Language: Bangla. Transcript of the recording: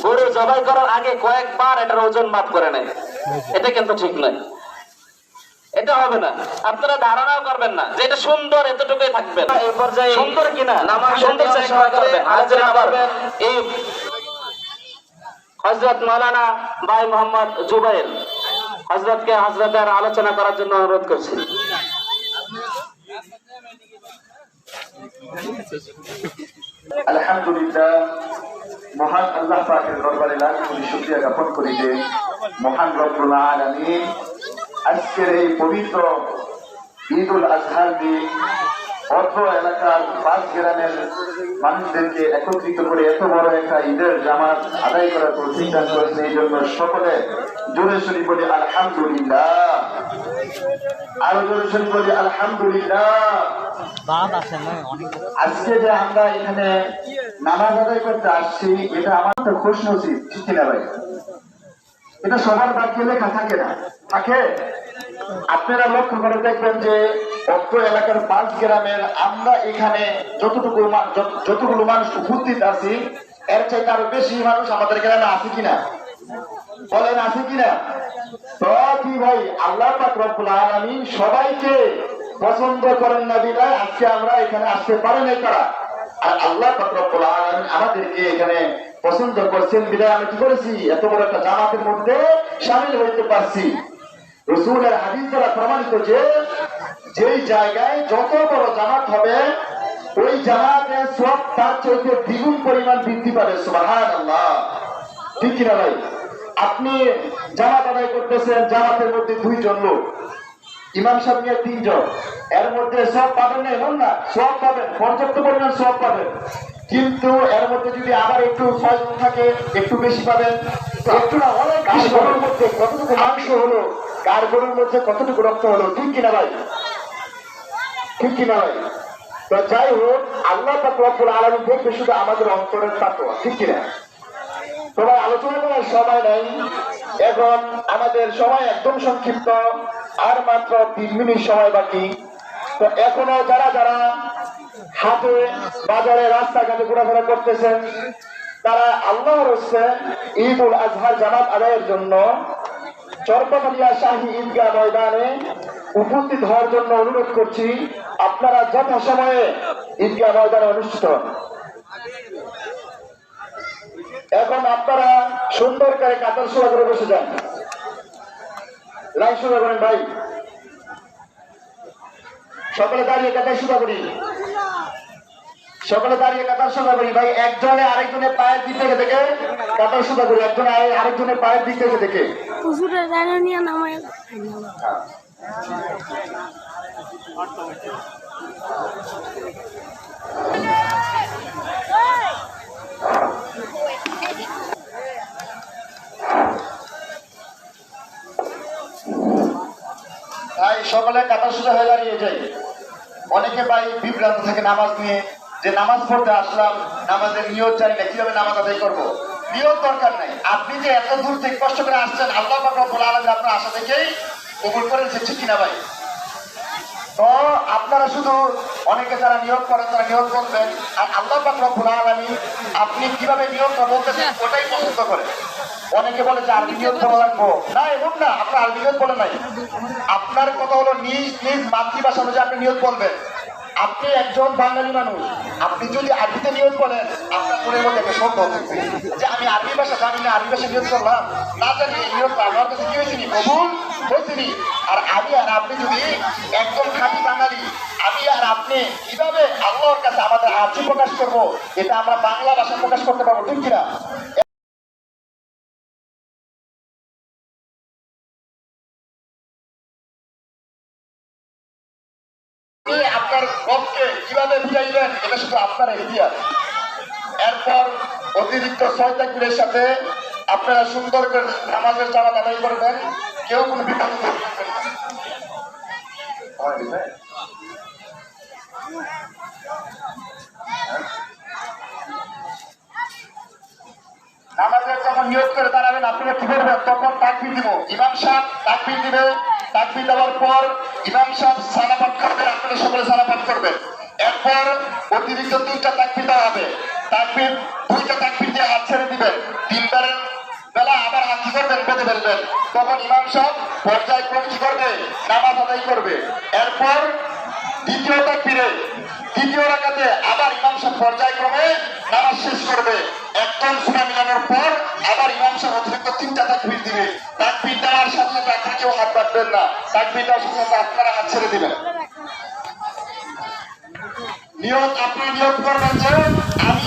গরু জবাই করার আগে কয়েকবার এটার ওজন মাপ করে নেয়, এটা কিন্তু ঠিক নয়, এটা হবে না। আপনারা ধারণাও করবেন না যে এটা সুন্দর, এতটুকুই থাকবে। এই পর্যায়ে সুন্দর কিনা নামাজ সুন্দর চেষ্টা করবেন, আলোচনা করবেন। এই হযরত মাওলানা ভাই মোহাম্মদ জুবাইর হযরতকে হযরতের আলোচনা করার জন্য অনুরোধ করছি। আলহামদুলিল্লাহ, মহান আল্লাহ পাকের দরবারে লাখ কোটি শুকরিয়া জ্ঞাপন করি যে মহান রব্বুল আলামিন আজকের এই পবিত্র ঈদুল আজহার দিন অত্র এলাকার 5 গ্রামের মানুষদেরকে একত্রিত করে এত বড় একটা ঈদের জামাত আদায় করার তৌফিক দান করেছেন। এই জন্য সকলে জোরে শুনি বলি আলহামদুলিল্লাহ, আরো জোরে শুনি বলি আলহামদুলিল্লাহ। আজকে যে আমরা এখানে নামাজ আদায় করতে আসছি, এটা আমার তো খুশ নসিব, ঠিক কিনা ভাই? এটা সবার ভাগ্যে লেখা থাকে না, থাকে? আপনারা লক্ষ্য করে দেখবেন যে অত্র এলাকার 5 গ্রামের আমরা এখানে যতগুলো মানুষ উপস্থিত আছি, এর চাইতে আরো বেশি মানুষ আমাদের গ্রামে আছে কিনা বলেন, আছে কিনা? তো কি ভাই, আল্লাহ পাক রব্বুল আলামিন সবাইকে পছন্দ করেন না বিধায় আজকে আমরা এখানে আসতে পারি নাই তারা, আর আল্লাহ পাক রব্বুল আলামিন আমাদেরকে এখানে পছন্দ করছেন বিধায় আমি কি করেছি, এত বড় একটা জামাতের মধ্যে শামিল হইতে পারছি। রাসূলের হাদিস দ্বারা প্রমাণিত যে যেই জায়গায় যত বড় জামাত হবে ওই জামাতের সওয়াব তার চাইতে দ্বিগুণ পরিমাণ বৃদ্ধি পাবে। সুবহানাল্লাহ, ঠিক কিনা ভাই? আপনি জামাত আদায় করতেছেন, জামাতের মধ্যে 2 জন লোক, ইমাম সাহেব নিয়ে 3 জন, এর মধ্যে সওয়াব পাবেন না এমন না, সওয়াব পাবেন, পর্যাপ্ত পরিমাণ সওয়াব পাবেন। কিন্তু এর মধ্যে যদি আবার একটু 6 জন থাকে, একটু বেশি পাবেন, একটু না অনেক বেশি। গরুর মধ্যে কতটুকু মাংস হলো, কার গরুর মধ্যে কতটুকু রক্ত হলো, ঠিক কিনা ভাই? ঠিক কিনা ভাই? তো যাই হোক, আল্লাহ পাক রব্বুল আলামিন দেখবে শুধু আমাদের অন্তরের তাকওয়া, ঠিক কিনা? তোমার আলোচনা করার সময় নাই, এখন আমাদের সময় একদম সংক্ষিপ্ত, আর মাত্র 3 মিনিট সময় বাকি। তো এখনো যারা যারা হাটে বাজারে রাস্তাঘাটে ঘোরাফেরা করতেছেন, তারা আল্লাহর হস্তে ঈদুল আজহার জামাত আদায়ের জন্য চরপাকালিয়া শাহী ঈদগাহ ময়দানে উপস্থিত হওয়ার জন্য অনুরোধ করছি। আপনারা যথাসময়ে ঈদগাহ ময়দানে অনুষ্ঠিত হন। এখন আপনারা সুন্দর করে কাতার সোজা করে বসে যান, লাইন সোজা করেন ভাই, সকলে দাঁড়িয়ে কাতার সোজা করি, সকলে দাঁড়িয়ে কাতার সোজা করি ভাই। একজনে আরেকজনের পায়ের দিক থেকে দেখে কাতার সোজা করি, একজনে আরেকজনের পায়ের দিক থেকে দেখে। ভাই সকলে কাতার সোজা হয়ে দাঁড়িয়ে যায়। অনেকে ভাই বিভ্রান্ত থাকে নামাজ নিয়ে, যে নামাজ পড়তে আসলাম, নামাজের নিয়ত জানি না, কিভাবে নামাজ আদায় করবো। নিয়ত দরকার নাই, আপনি যে এত দূর থেকে কষ্ট করে আসছেন, আল্লাহ পাক রব্বুল আলামিন আপনার আশা থেকেই কবুল করেছে, ঠিক কিনা ভাই? তো আপনারা শুধু অনেকে যারা নিয়োগ করেন তারা নিয়োগ করবেন, আর আল্লাহ পাক রব্বুল আলামিন আপনি কিভাবে নিয়োগটা বলতেছেন ওটাই পছন্দ করে। অনেকে বলে যে আরবি নিয়োগ বলা লাগবো না, এমন না, আপনার আরবি নিয়োগ বলে নাই। আপনার কথা হলো নিজ নিজ মাতৃভাষা অনুযায়ী আপনি নিয়োগ করবেন। আপনি একজন বাঙালি মানুষ, আপনি যদি আরবিতে নিয়োগ করেন, আপনার মনের মধ্যে একটা সন্দেহ থাকবে যে আমি আরবি ভাষা জানি না, আরবি ভাষা নিয়োগ করলাম, না জানি নিয়োগ আমার কাছে কি হয়েছে, কবুল হয়েছিনি। আর আমি আর আপনি যদি একদম খাঁটি বাঙালি, আমি আর আপনি কিভাবে আল্লাহর কাছে আমাদের আর্জি প্রকাশ করবো, এটা আমরা বাংলা ভাষা প্রকাশ করতে পারবো, ঠিক কিনা? আপনার রবকে কিভাবে বুঝাইবেন, এটা শুধু আপনার ইতিহাস। এরপর অতিরিক্ত 6 তাকবীরের সাথে আপনারা সুন্দর করে নামাজের জামাত আদায় করবেন, কেউ কোনো বিপদ করবেন না। নামাজের যখন নিয়োগ করে দাঁড়াবেন, আপনারা কি করবেন, তখন তাকবীর দিব, ইমাম সাহেব তাকবীর দিবে, তাকবীর দেওয়ার পর ইমাম সাহেব সালাত করবে, আপনারা সকলে সালাত করবেন। এরপর অতিরিক্ত 3টা তাকবীর দেওয়া হবে, তাকবীর 2টা তাকবীর দিয়ে হাত ছেড়ে দিবেন, তিনবারের বেলা আবার হাত কি করবেন, বেঁধে ফেলবেন। তখন ইমাম সাহেব পর্যায়ক্রমে কি করবে, নামাজ আদায় করবে। এরপর দ্বিতীয় তাকবীরে দ্বিতীয় রাকাতে আবার ইমাম সাহেব পর্যায়ক্রমে নামাজ শেষ করবে। একদম সূরা মিলানোর পর আবার ইমাম সাহেব অতিরিক্ত 3টা তাকবীর দিবে। তাকবীর দেওয়ার সাথে সাথে আপনারা কেউ হাত বাঁধবেন না, তাকবীর দেওয়ার সাথে সাথে আপনারা হাত ছেড়ে দিবেন। আপনারা নিয়ত করবেন যে আমি